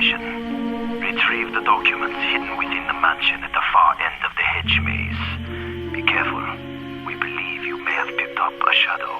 mission. Retrieve the documents hidden within the mansion at the far end of the Hedgemaze. Be careful. We believe you may have picked up a shadow.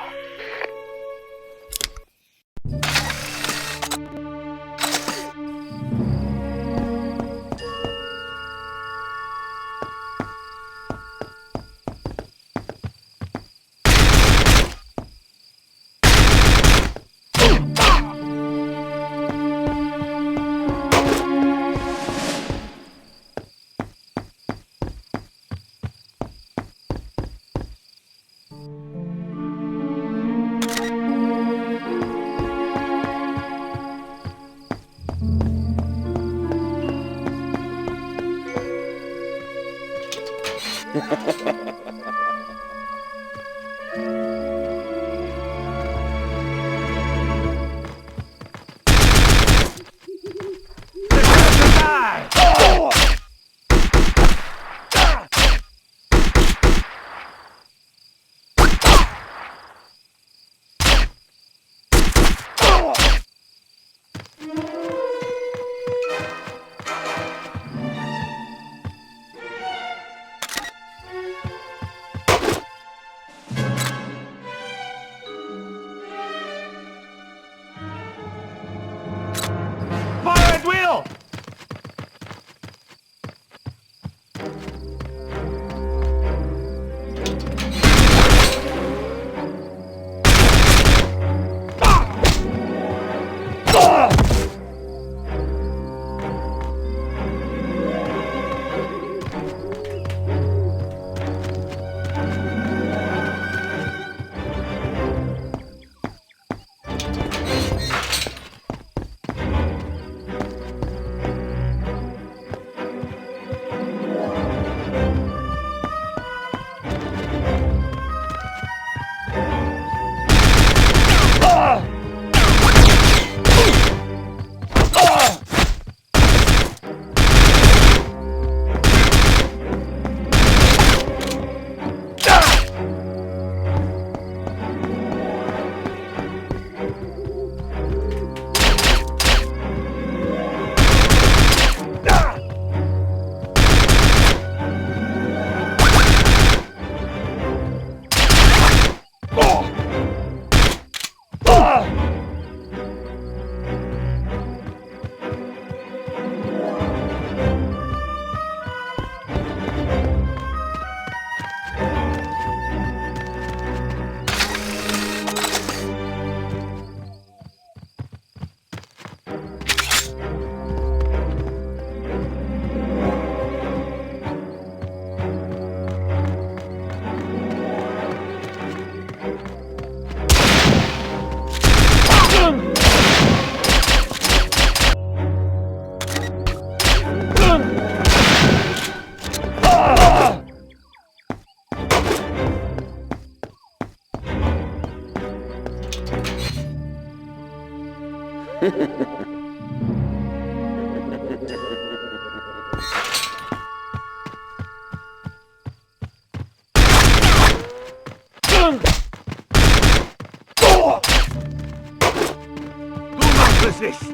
Resist!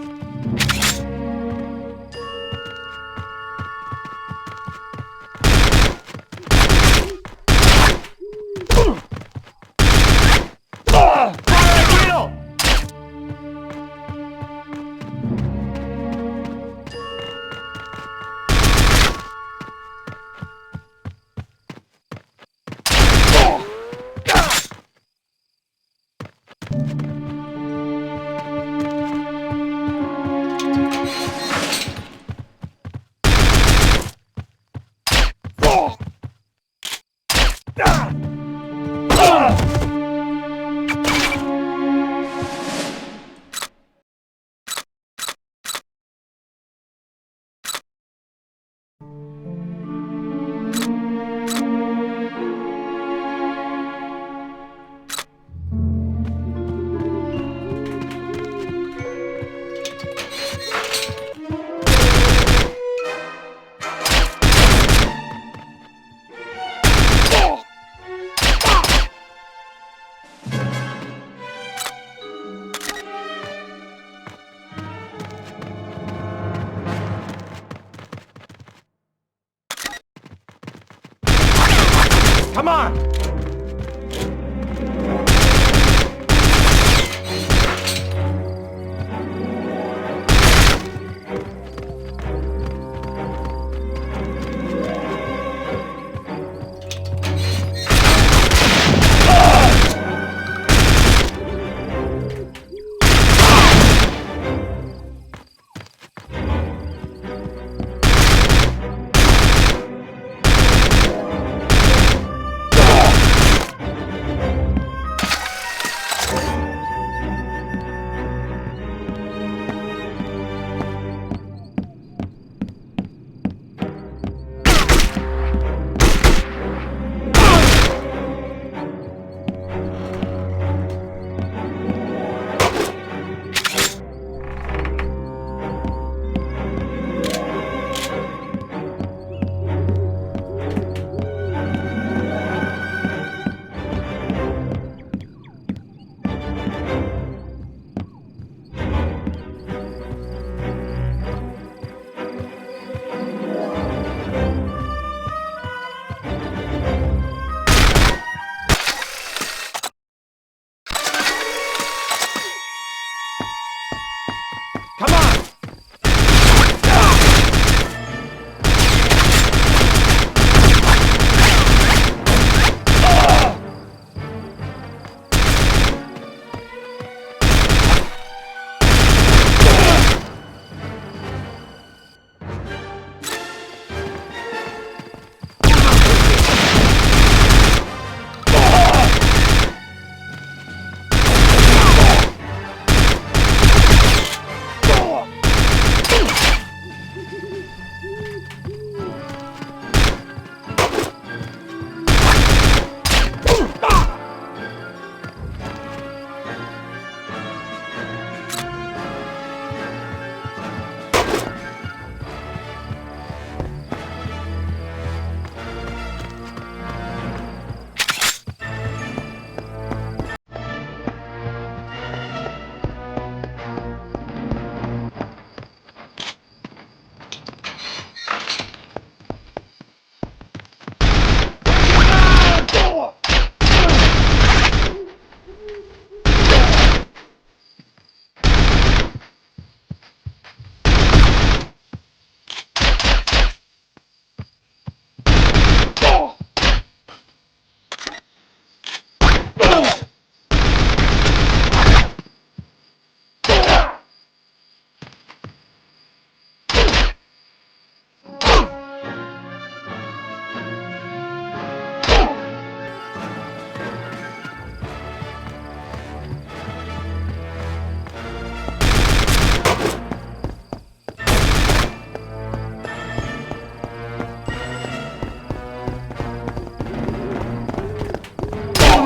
Come on! Come on!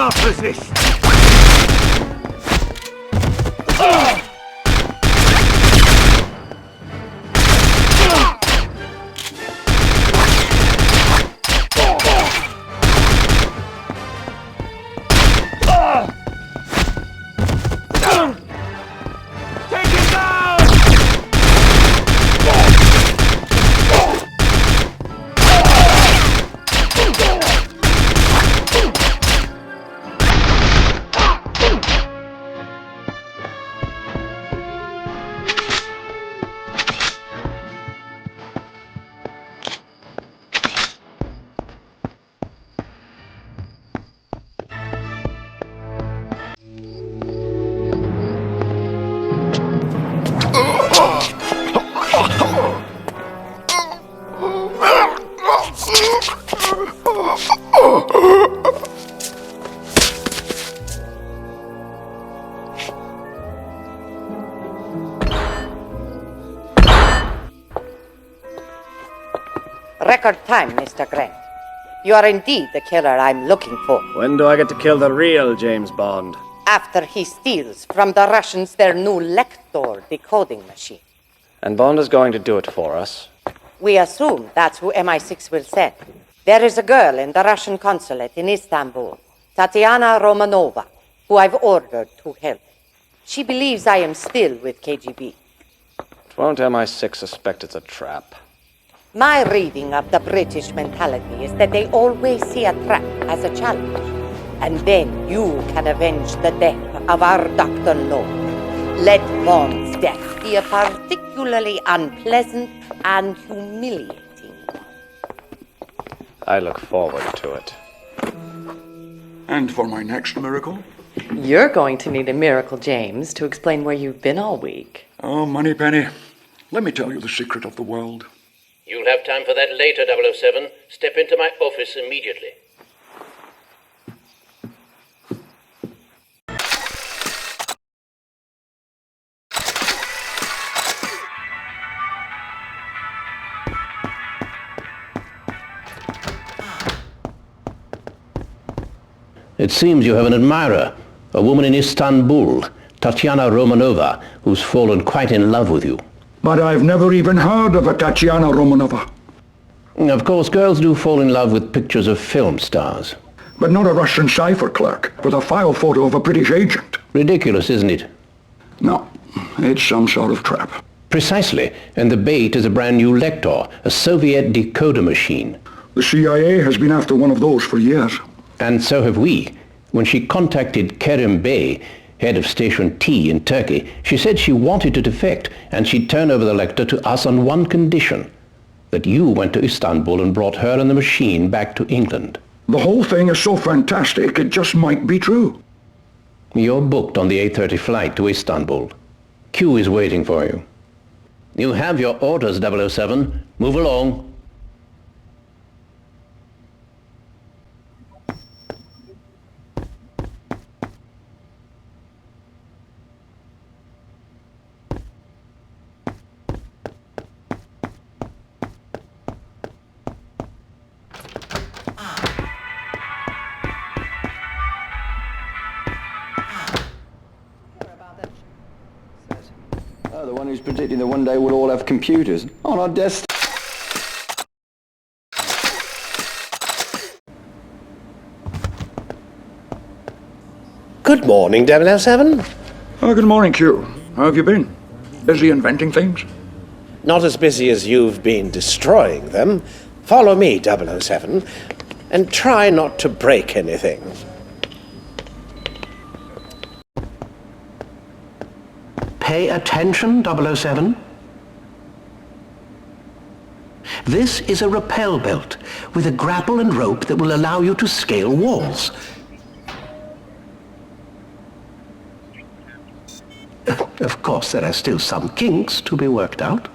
Not resist! Record time, Mr. Grant. You are indeed the killer I'm looking for. When do I get to kill the real James Bond? After he steals from the Russians their new Lector decoding machine. And Bond is going to do it for us. We assume that's who MI6 will send. There is a girl in the Russian consulate in Istanbul, Tatiana Romanova, who I've ordered to help. She believes I am still with KGB. Won't MI6 suspect it's a trap? My reading of the British mentality is that they always see a threat as a challenge. And then you can avenge the death of our Dr. No. Let Bond's death be a particularly unpleasant and humiliating one. I look forward to it. And for my next miracle? You're going to need a miracle, James, to explain where you've been all week. Oh, Moneypenny, let me tell you the secret of the world. You'll have time for that later, 007. Step into my office immediately. It seems you have an admirer, a woman in Istanbul, Tatiana Romanova, who's fallen quite in love with you. But I've never even heard of a Tatiana Romanova. Of course, girls do fall in love with pictures of film stars. But not a Russian cipher clerk with a file photo of a British agent. Ridiculous, isn't it? No, it's some sort of trap. Precisely, and the bait is a brand new Lector, a Soviet decoder machine. The CIA has been after one of those for years. And so have we. When she contacted Kerim Bey, head of Station T in Turkey, she said she wanted to defect, and she'd turn over the Lector to us on one condition, that you went to Istanbul and brought her and the machine back to England. The whole thing is so fantastic, it just might be true. You're booked on the 8:30 flight to Istanbul. Q is waiting for you. You have your orders, 007. Move along. The one who's predicting that one day we'll all have computers on our desktop. Good morning, 007. Oh, good morning, Q. How have you been? Busy inventing things? Not as busy as you've been destroying them. Follow me, 007, and try not to break anything. Pay attention, 007. This is a rappel belt with a grapple and rope that will allow you to scale walls. Of course, there are still some kinks to be worked out.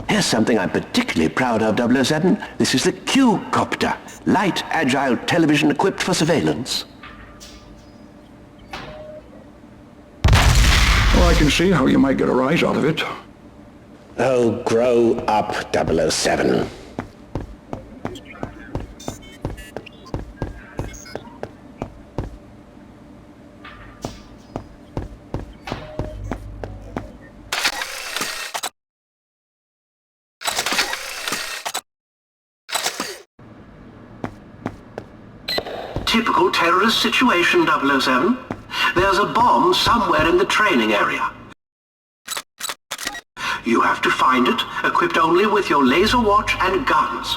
Here's something I'm particularly proud of, 007. This is the Q-copter, light, agile television equipped for surveillance. Well, I can see how you might get a rise out of it. Oh, grow up, 007. Typical terrorist situation, 007. There's a bomb somewhere in the training area. You have to find it, equipped only with your laser watch and guns.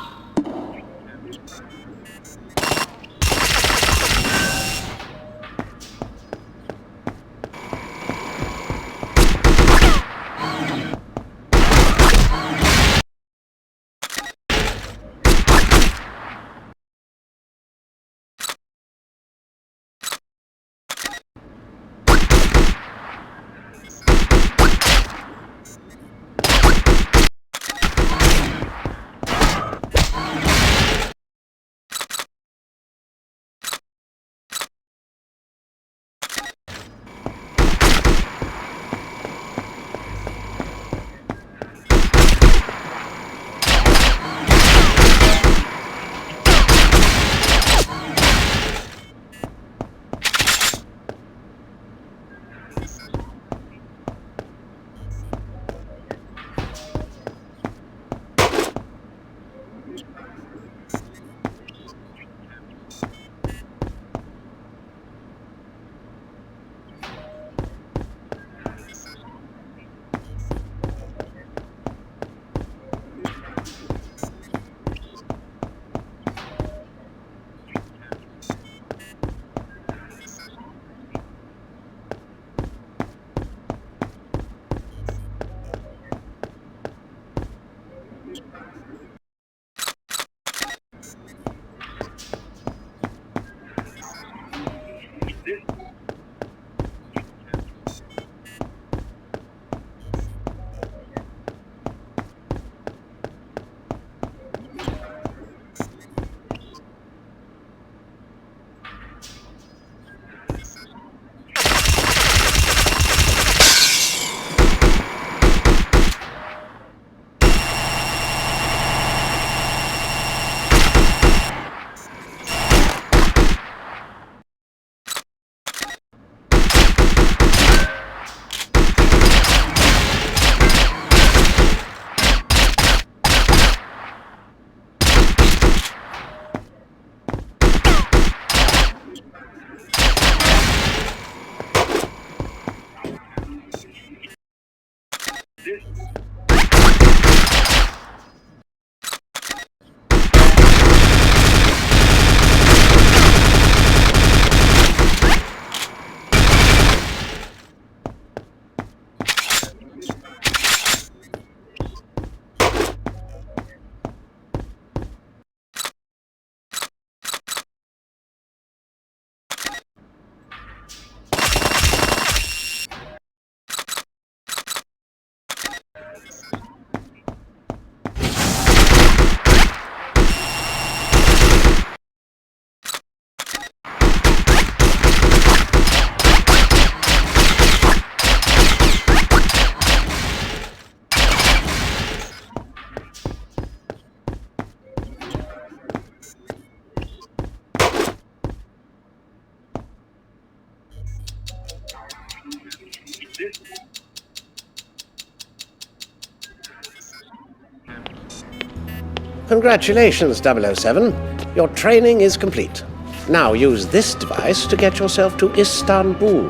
Congratulations, 007. Your training is complete. Now use this device to get yourself to Istanbul.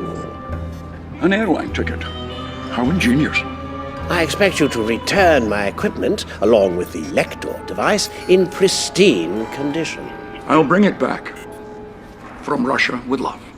An airline ticket. How ingenious. I expect you to return my equipment, along with the Lector device, in pristine condition. I'll bring it back. From Russia with love.